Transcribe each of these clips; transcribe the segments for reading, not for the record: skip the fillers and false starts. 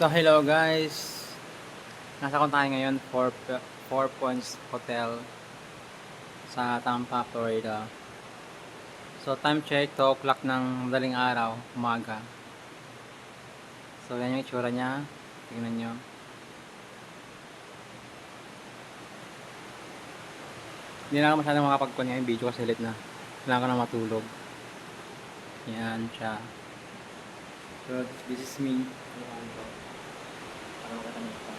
So hello guys, nasa kung tayo ngayon, Four Points Hotel sa Tampa, Florida. So time check, 2 o'clock ng madaling araw, umaga. So yan yung itsura niya, tingnan nyo. Hindi na ako masyadong makapag-con ngayon video kasi lit na. Kailangan ko na matulog. Yan siya. So this is me. Ano to? Para makita nyo ito.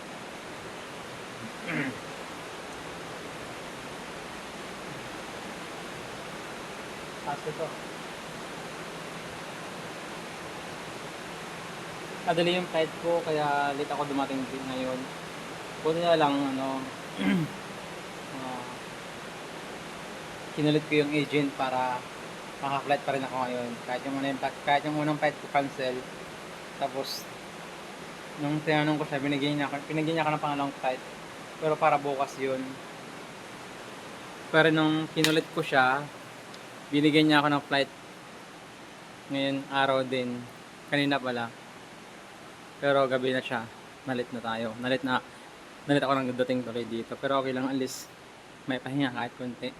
Taas ito. Kadali yung flight ko kaya late ako dumating din ngayon. Buti na lang uh, kinulit ko yung agent para maka-flight pa rin ako ngayon. Kahit yung unang flight ko cancel. Tapos nung tinanong ko siya, pinagyan niya ako ng pangalawang flight. Pero para bukas yun. Pero nung kinulit ko siya, binigyan niya ako ng flight ngayon araw din. Kanina pala. Pero gabi na siya. Nalit na tayo. Nalit ako nang dating tuloy dito. Pero okay lang, at least may pahinga kahit konti.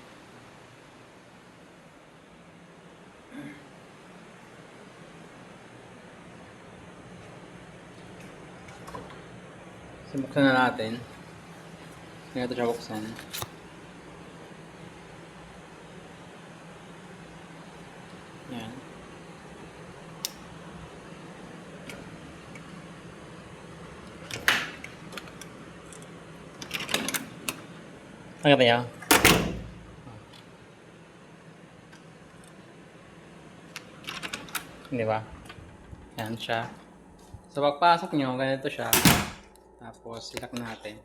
So, buksan na natin. Hindi ito siya buksan. Yan. Nakita niya? Di ba? Yan siya. So pagpasok nyo, ganito siya. Tapos ilak natin.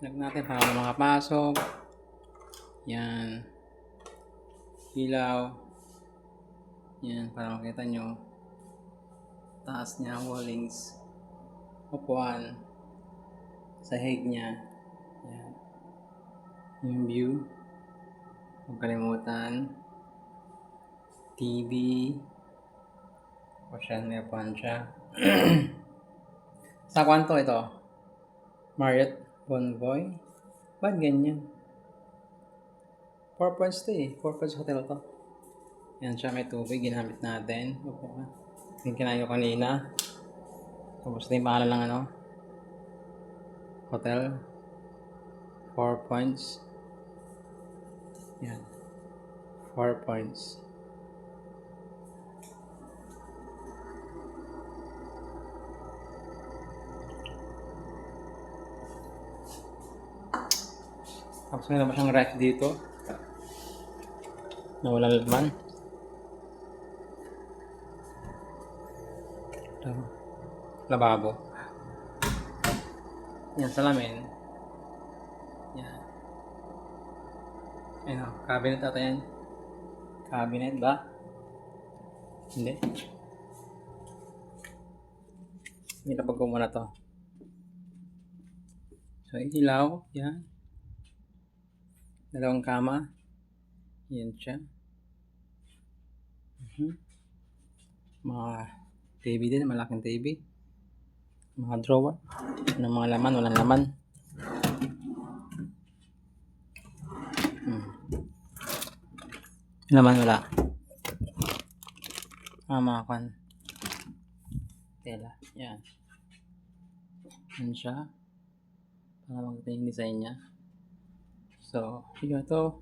Ilak natin para makapasok. Yan. Ilaw. Yan, para makita nyo. Taas niya, wallings. Upuan. Sahig niya. Yan. Yung view. Huwag kalimutan. TV. O siya, may upuan siya. Sa kwanto ito? Marriott Bonvoy. Ba't ganyan? 4 points to eh. 4 points hotel to. Yan siya, may tubig. Ginamit natin. Upo ka. Yung kinayo kanina. Tapos ito yung pangalan ng ano. Hotel. 4 points. Yan. 4 points. Tapos meron pa siyang ref dito. Na walang laman. Ito. Lababo. Yan, salamin. Yan. Ayun o, cabinet ata yan. Cabinet ba? Hindi. Nilapag ko muna to. So, ilaw. Yan. Dalawang kama. Yan siya. Mga TV din, malaking TV. Mga drawer. Ng mga laman, walang laman. Laman wala. Mga kan. Tela. Yan. Yan siya. Para makita yung design niya. So, sige ito.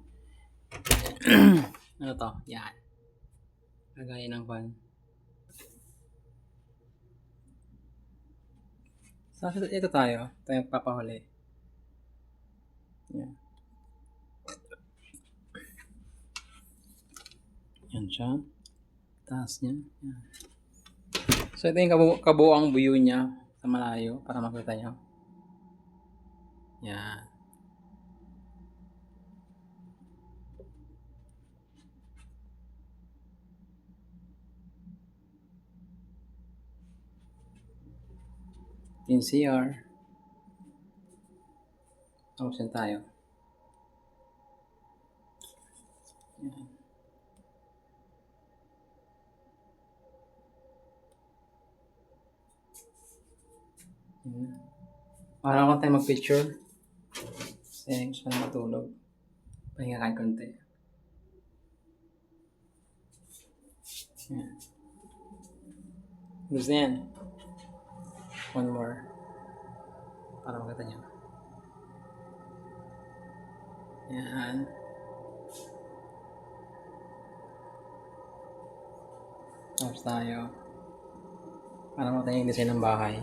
Ano to? Yan. Lagay ng pan. So, ito tayo. Ito yung papahuli. Yan. Yan siya. Taas niya. Yan. So, ito yung kabuuang view niya sa malayo para makita nyo. Yan. Yung CR. Tapos yan tayo. Yan. Yun. Para ako tayo mag-picture. Kasi gusto ko na matulog. Pahinga kahit konti. Yan. Gusto yan. One more. Para makita niyo. Yan. Tapos tayo. Para makita niyo yung design ng bahay.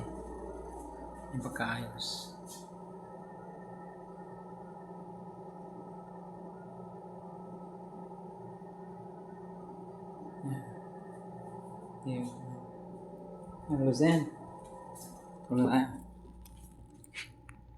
Yung pagkaayos. Yan. Yan. Ang gusto yan. Tulog na tayo.